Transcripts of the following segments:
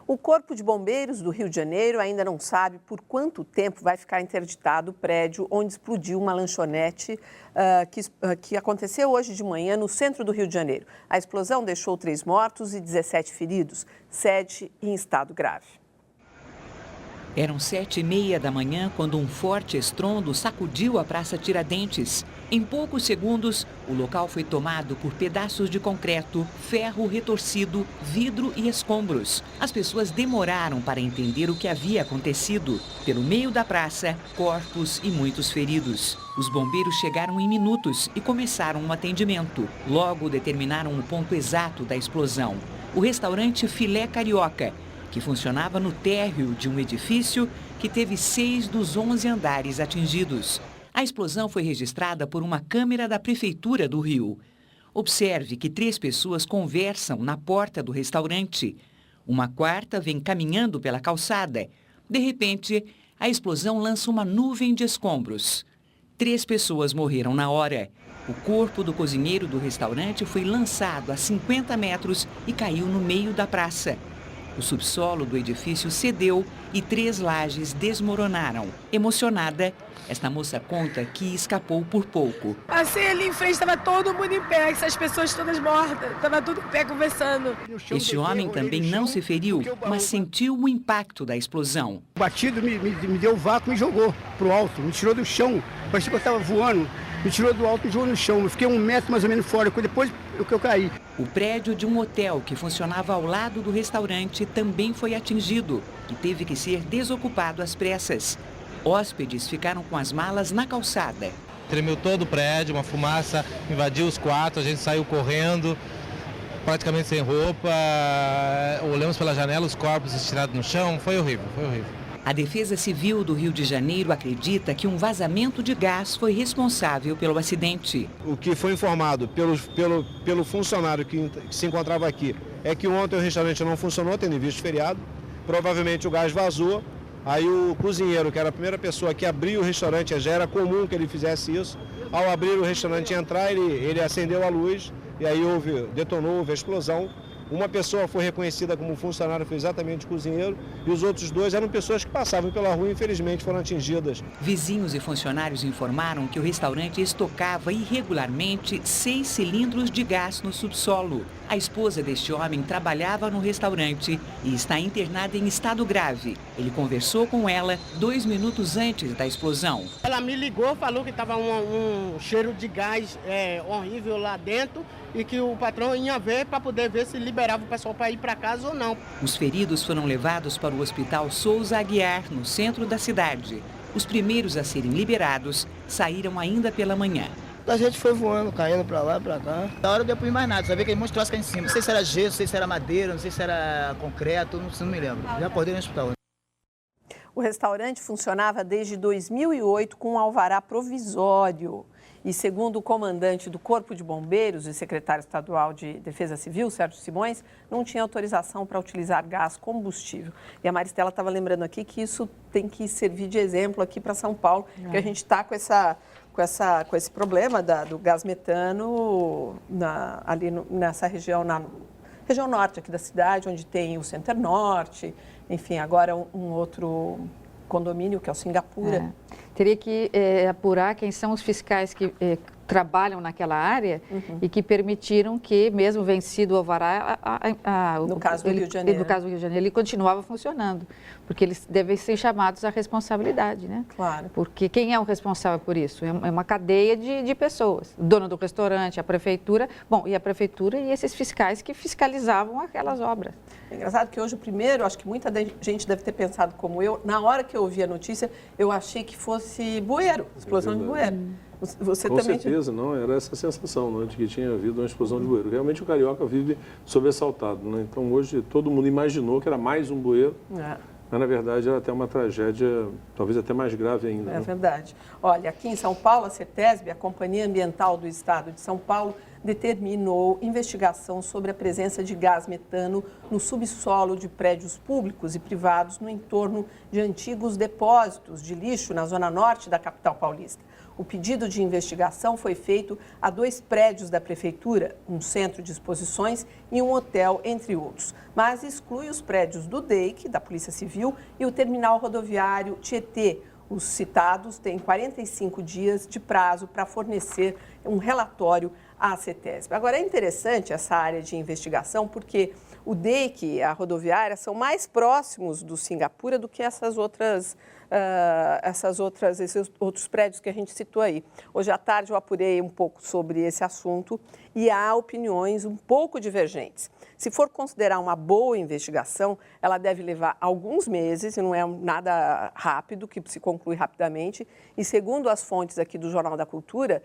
O Corpo de Bombeiros do Rio de Janeiro ainda não sabe por quanto tempo vai ficar interditado o prédio onde explodiu uma lanchonete que aconteceu hoje de manhã no centro do Rio de Janeiro. A explosão deixou 3 mortos e 17 feridos, 7 em estado grave. Eram 7h30 da manhã quando um forte estrondo sacudiu a Praça Tiradentes. Em poucos segundos, o local foi tomado por pedaços de concreto, ferro retorcido, vidro e escombros. As pessoas demoraram para entender o que havia acontecido. Pelo meio da praça, corpos e muitos feridos. Os bombeiros chegaram em minutos e começaram um atendimento. Logo determinaram o ponto exato da explosão. O restaurante Filé Carioca, que funcionava no térreo de um edifício que teve 6 dos 11 andares atingidos. A explosão foi registrada por uma câmera da Prefeitura do Rio. Observe que 3 pessoas conversam na porta do restaurante. Uma quarta vem caminhando pela calçada. De repente, a explosão lança uma nuvem de escombros. 3 pessoas morreram na hora. O corpo do cozinheiro do restaurante foi lançado a 50 metros e caiu no meio da praça. O subsolo do edifício cedeu e 3 lajes desmoronaram. Emocionada, esta moça conta que escapou por pouco. Passei ali em frente, estava todo mundo em pé, essas pessoas todas mortas, estava tudo em pé conversando. Este homem também não se feriu, mas sentiu o impacto da explosão. O batido me deu vácuo e me jogou pro alto, me tirou do chão, parecia que eu estava voando. Me tirou do alto e jogou no chão. Eu fiquei 1 metro mais ou menos fora, depois que eu caí. O prédio de um hotel que funcionava ao lado do restaurante também foi atingido e teve que ser desocupado às pressas. Hóspedes ficaram com as malas na calçada. Tremeu todo o prédio, uma fumaça invadiu os quartos, a gente saiu correndo, praticamente sem roupa. Olhamos pela janela, os corpos estirados no chão, foi horrível, foi horrível. A Defesa Civil do Rio de Janeiro acredita que um vazamento de gás foi responsável pelo acidente. O que foi informado pelo funcionário que se encontrava aqui é que ontem o restaurante não funcionou, tendo em vista o feriado. Provavelmente o gás vazou. Aí o cozinheiro, que era a primeira pessoa que abriu o restaurante, já era comum que ele fizesse isso. Ao abrir o restaurante e entrar, ele acendeu a luz e aí detonou, houve a explosão. Uma pessoa foi reconhecida como funcionário, foi exatamente o cozinheiro, e os outros 2 eram pessoas que passavam pela rua e infelizmente foram atingidas. Vizinhos e funcionários informaram que o restaurante estocava irregularmente 6 cilindros de gás no subsolo. A esposa deste homem trabalhava no restaurante e está internada em estado grave. Ele conversou com ela 2 minutos antes da explosão. Ela me ligou, falou que estava um cheiro de gás horrível lá dentro e que o patrão ia ver para poder ver se liberava o pessoal para ir para casa ou não. Os feridos foram levados para o Hospital Souza Aguiar, no centro da cidade. Os primeiros a serem liberados saíram ainda pela manhã. A gente foi voando, caindo pra lá, pra cá. Na hora eu não vi mais nada, só vi aquele monte de troço cá em cima. Não sei se era gesso, não sei se era madeira, não sei se era concreto, não me lembro. Já acordei no hospital. O restaurante funcionava desde 2008 com um alvará provisório. E segundo o comandante do Corpo de Bombeiros e secretário estadual de Defesa Civil, Sérgio Simões, não tinha autorização para utilizar gás combustível. E a Maristela estava lembrando aqui que isso tem que servir de exemplo aqui para São Paulo, que a gente está com esse problema do gás metano ali nessa região, na região norte aqui da cidade, onde tem o Center Norte, enfim, agora um outro condomínio, que é o Singapura. Teria que apurar quem são os fiscais que trabalham naquela área e que permitiram que, mesmo vencido o alvará, no caso do Rio de Janeiro, ele continuava funcionando, porque eles devem ser chamados à responsabilidade, né? Claro. Porque quem é o responsável por isso? É uma cadeia de pessoas. O dono do restaurante, a prefeitura, e a prefeitura e esses fiscais que fiscalizavam aquelas obras. É engraçado que hoje, primeiro, acho que muita gente deve ter pensado como eu, na hora que eu ouvi a notícia, eu achei que fosse bueiro, explosão de bueiro. Você Com também certeza, não, era essa sensação, né, de que tinha havido uma explosão de bueiro. Realmente o carioca vive sobressaltado, né? Então hoje todo mundo imaginou que era mais um bueiro, mas na verdade era até uma tragédia, talvez até mais grave ainda. É verdade. Olha, aqui em São Paulo, a CETESB, a Companhia Ambiental do Estado de São Paulo, determinou investigação sobre a presença de gás metano no subsolo de prédios públicos e privados no entorno de antigos depósitos de lixo na zona norte da capital paulista. O pedido de investigação foi feito a 2 prédios da Prefeitura, um centro de exposições e um hotel, entre outros. Mas exclui os prédios do DEIC, da Polícia Civil, e o terminal rodoviário Tietê. Os citados têm 45 dias de prazo para fornecer um relatório à CETESB. Agora, é interessante essa área de investigação porque o DEIC e a rodoviária são mais próximos do Singapura do que esses outros prédios que a gente citou aí. Hoje à tarde eu apurei um pouco sobre esse assunto e há opiniões um pouco divergentes. Se for considerar uma boa investigação, ela deve levar alguns meses, e não é nada rápido, que se conclui rapidamente. E segundo as fontes aqui do Jornal da Cultura,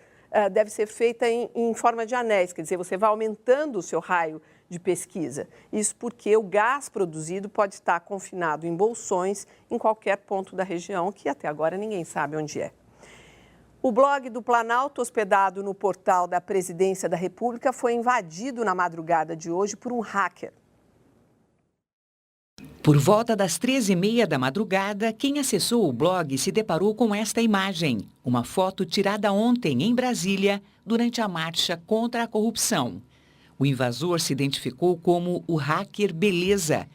deve ser feita em forma de anéis, quer dizer, você vai aumentando o seu raio de pesquisa. Isso porque o gás produzido pode estar confinado em bolsões em qualquer ponto da região, que até agora ninguém sabe onde é. O blog do Planalto, hospedado no portal da Presidência da República, foi invadido na madrugada de hoje por um hacker. Por volta das 13h30 da madrugada, quem acessou o blog se deparou com esta imagem. Uma foto tirada ontem em Brasília, durante a marcha contra a corrupção. O invasor se identificou como o hacker Beleza.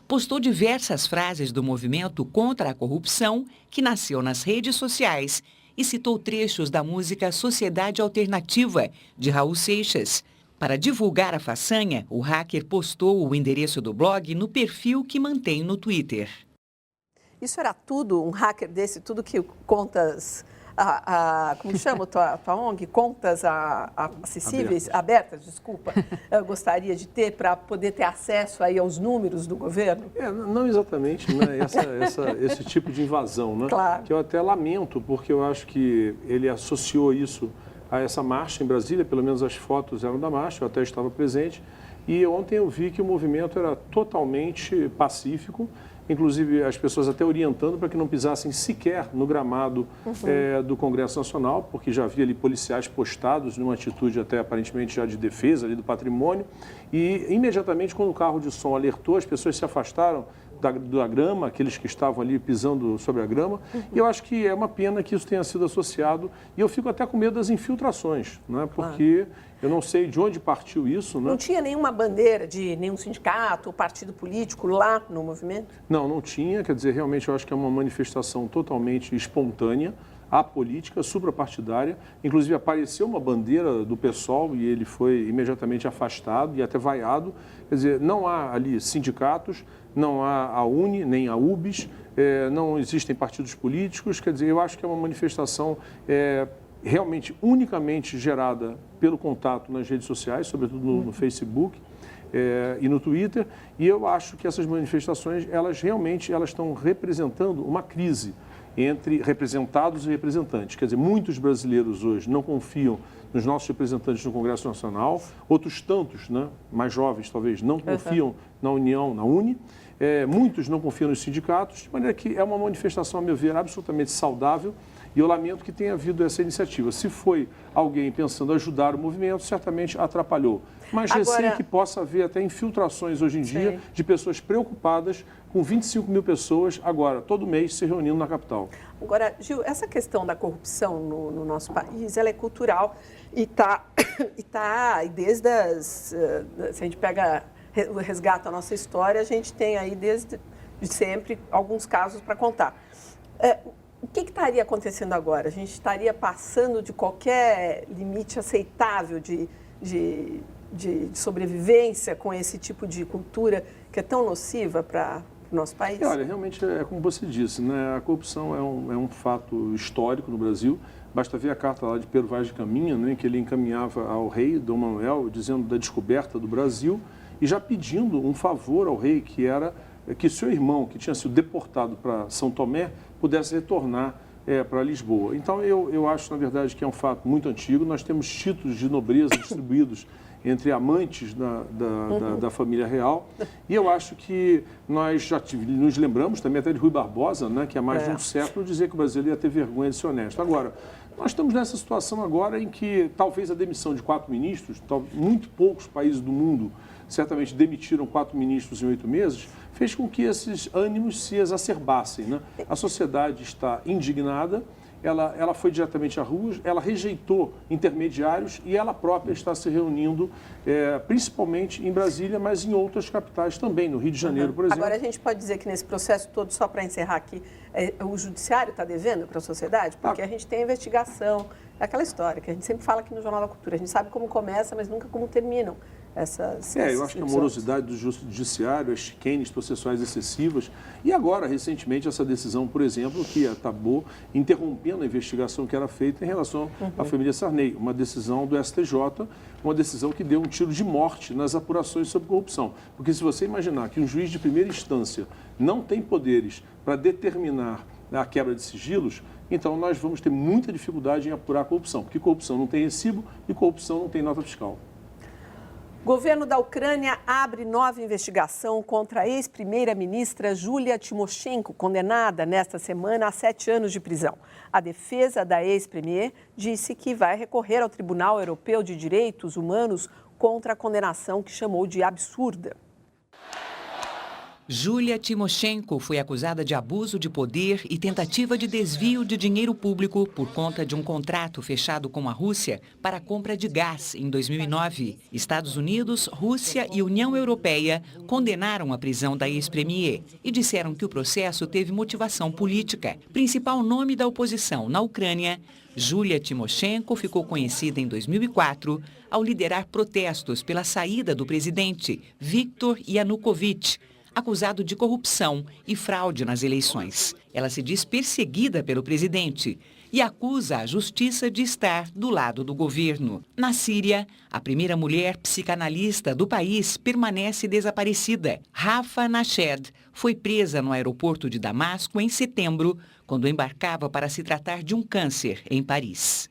Postou diversas frases do movimento contra a corrupção, que nasceu nas redes sociais, e citou trechos da música Sociedade Alternativa, de Raul Seixas. Para divulgar a façanha, o hacker postou o endereço do blog no perfil que mantém no Twitter. Isso era tudo, um hacker desse, tudo que contas, como chama tua ONG? Contas acessíveis, abertas, desculpa, eu gostaria de ter para poder ter acesso aí aos números do governo? Não exatamente, né? Esse tipo de invasão, né? Claro. Que eu até lamento, porque eu acho que ele associou isso a essa marcha em Brasília, pelo menos as fotos eram da marcha, eu até estava presente, e ontem eu vi que o movimento era totalmente pacífico, inclusive as pessoas até orientando para que não pisassem sequer no gramado do Congresso Nacional, porque já havia ali policiais postados numa atitude até aparentemente já de defesa ali do patrimônio, e imediatamente quando o carro de som alertou, as pessoas se afastaram da grama, aqueles que estavam ali pisando sobre a grama, e eu acho que é uma pena que isso tenha sido associado, e eu fico até com medo das infiltrações, né? Porque eu não sei de onde partiu isso. Né? Não tinha nenhuma bandeira de nenhum sindicato ou partido político lá no movimento? Não tinha, quer dizer, realmente eu acho que é uma manifestação totalmente espontânea, apolítica, suprapartidária, inclusive apareceu uma bandeira do PSOL e ele foi imediatamente afastado e até vaiado, quer dizer, não há ali sindicatos, não há a UNE, nem a UBS, não existem partidos políticos, quer dizer, eu acho que é uma manifestação realmente unicamente gerada pelo contato nas redes sociais, sobretudo no Facebook e no Twitter, e eu acho que essas manifestações, elas estão representando uma crise entre representados e representantes. Quer dizer, muitos brasileiros hoje não confiam nos nossos representantes no Congresso Nacional, outros tantos, né, mais jovens talvez, não confiam na União, na UNE, muitos não confiam nos sindicatos, de maneira que é uma manifestação, a meu ver, absolutamente saudável, e eu lamento que tenha havido essa iniciativa. Se foi alguém pensando ajudar o movimento, certamente atrapalhou. Mas receio que possa haver até infiltrações hoje em dia de pessoas preocupadas com 25 mil pessoas agora, todo mês, se reunindo na capital. Agora, Gil, essa questão da corrupção no nosso país, ela é cultural e está desde se a gente resgata a nossa história, a gente tem aí desde sempre alguns casos para contar. O que estaria acontecendo agora? A gente estaria passando de qualquer limite aceitável de sobrevivência com esse tipo de cultura que é tão nociva para o nosso país? Olha, realmente é como você disse, né? A corrupção é um fato histórico no Brasil. Basta ver a carta lá de Pedro Vaz de Caminha, né, que ele encaminhava ao rei Dom Manuel, dizendo da descoberta do Brasil e já pedindo um favor ao rei, que era que seu irmão, que tinha sido deportado para São Tomé, pudesse retornar para Lisboa. Então, eu acho, na verdade, que é um fato muito antigo. Nós temos títulos de nobreza distribuídos entre amantes da família real. E eu acho que nós já nos lembramos também até de Rui Barbosa, né, que há mais de um século dizia que o Brasil ia ter vergonha de ser honesto. Agora, nós estamos nessa situação agora em que talvez a demissão de 4 ministros, muito poucos países do mundo certamente demitiram 4 ministros em 8 meses, fez com que esses ânimos se exacerbassem, né? A sociedade está indignada ela foi diretamente à rua, ela rejeitou intermediários e ela própria está se reunindo, principalmente em Brasília, mas em outras capitais também, no Rio de Janeiro, por exemplo. Agora, a gente pode dizer que nesse processo todo, só para encerrar aqui, o judiciário está devendo para a sociedade? Porque a gente tem a investigação, é aquela história que a gente sempre fala aqui no Jornal da Cultura. A gente sabe como começa, mas nunca como terminam essas eu acho que a morosidade do judiciário, as chicanes processuais excessivas, e agora, recentemente, essa decisão, por exemplo, que acabou interrompendo a investigação que era feita em relação à família Sarney, uma decisão do STJ, uma decisão que deu um tiro de morte nas apurações sobre corrupção. Porque se você imaginar que um juiz de primeira instância não tem poderes para determinar a quebra de sigilos, então nós vamos ter muita dificuldade em apurar a corrupção, porque corrupção não tem recibo e corrupção não tem nota fiscal. Governo da Ucrânia abre nova investigação contra a ex-primeira-ministra Yulia Tymoshenko, condenada nesta semana a 7 anos de prisão. A defesa da ex-premier disse que vai recorrer ao Tribunal Europeu de Direitos Humanos contra a condenação que chamou de absurda. Yulia Tymoshenko foi acusada de abuso de poder e tentativa de desvio de dinheiro público por conta de um contrato fechado com a Rússia para a compra de gás em 2009. Estados Unidos, Rússia e União Europeia condenaram a prisão da ex-premier e disseram que o processo teve motivação política. Principal nome da oposição na Ucrânia, Yulia Tymoshenko ficou conhecida em 2004 ao liderar protestos pela saída do presidente Viktor Yanukovych, acusado de corrupção e fraude nas eleições. Ela se diz perseguida pelo presidente e acusa a justiça de estar do lado do governo. Na Síria, a primeira mulher psicanalista do país permanece desaparecida. Rafa Nashed foi presa no aeroporto de Damasco em setembro, quando embarcava para se tratar de um câncer em Paris.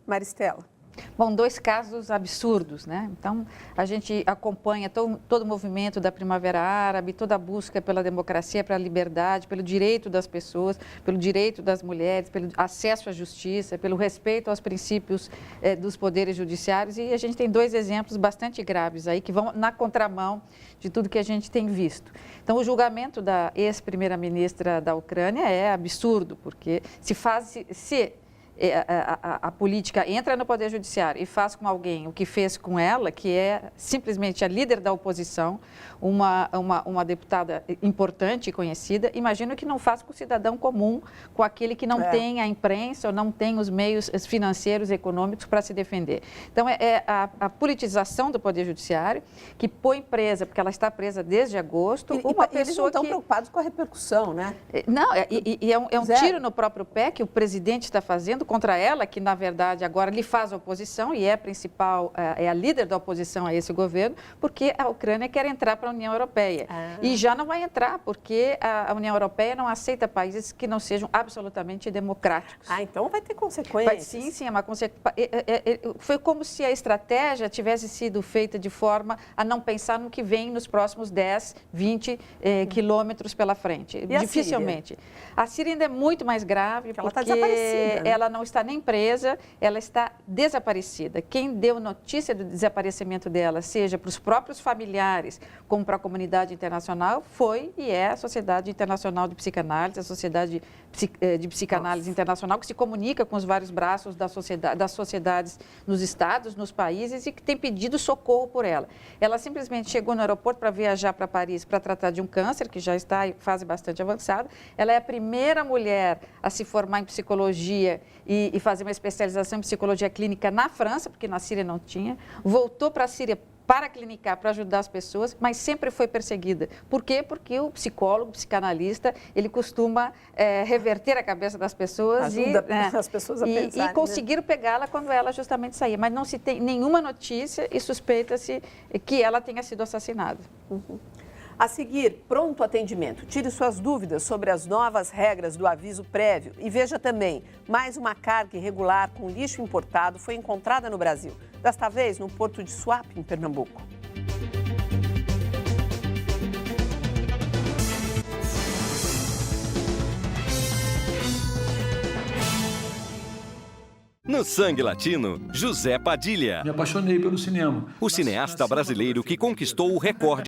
Maristela. Bom, 2 casos absurdos, né? Então, a gente acompanha todo o movimento da Primavera Árabe, toda a busca pela democracia, pela liberdade, pelo direito das pessoas, pelo direito das mulheres, pelo acesso à justiça, pelo respeito aos princípios dos poderes judiciários. E a gente tem 2 exemplos bastante graves aí, que vão na contramão de tudo que a gente tem visto. Então, o julgamento da ex-primeira-ministra da Ucrânia é absurdo, porque se a política entra no Poder Judiciário e faz com alguém o que fez com ela, que é simplesmente a líder da oposição, uma deputada importante e conhecida, imagino que não faz com o cidadão comum, com aquele que não tem a imprensa ou não tem os meios financeiros e econômicos para se defender. Então, a politização do Poder Judiciário, que põe presa, porque ela está presa desde agosto, Eles não estão preocupados com a repercussão, né? Não, é um tiro no próprio pé que o presidente está fazendo contra ela, que na verdade agora lhe faz oposição e é a líder da oposição a esse governo, porque a Ucrânia quer entrar para a União Europeia. E já não vai entrar, porque a União Europeia não aceita países que não sejam absolutamente democráticos. Então vai ter consequências. Sim, é uma consequência. Foi como se a estratégia tivesse sido feita de forma a não pensar no que vem nos próximos 10, 20 quilômetros pela frente. E dificilmente. A Síria ainda é muito mais grave, porque ela está desaparecida, né? Ela não está nem presa, ela está desaparecida. Quem deu notícia do desaparecimento dela, seja para os próprios familiares, como para a comunidade internacional, foi e é a Sociedade Internacional de Psicanálise, a Sociedade de Psicanálise Internacional, que se comunica com os vários braços das sociedades nos estados, nos países, e que tem pedido socorro por ela. Ela simplesmente chegou no aeroporto para viajar para Paris para tratar de um câncer, que já está em fase bastante avançada. Ela é a primeira mulher a se formar em psicologia e fazer uma especialização em psicologia clínica na França, porque na Síria não tinha. Voltou para a Síria para clinicar, para ajudar as pessoas, mas sempre foi perseguida. Por quê? Porque o psicólogo, o psicanalista, ele costuma reverter a cabeça das pessoas as pessoas a pensar, e conseguir pegá-la quando ela justamente sair. Mas não se tem nenhuma notícia e suspeita-se que ela tenha sido assassinada. A seguir, pronto atendimento. Tire suas dúvidas sobre as novas regras do aviso prévio. E veja também, mais uma carga irregular com lixo importado foi encontrada no Brasil. Desta vez, no porto de Suape, em Pernambuco. No Sangue Latino, José Padilha. Me apaixonei pelo cinema. O cineasta brasileiro que conquistou o recorde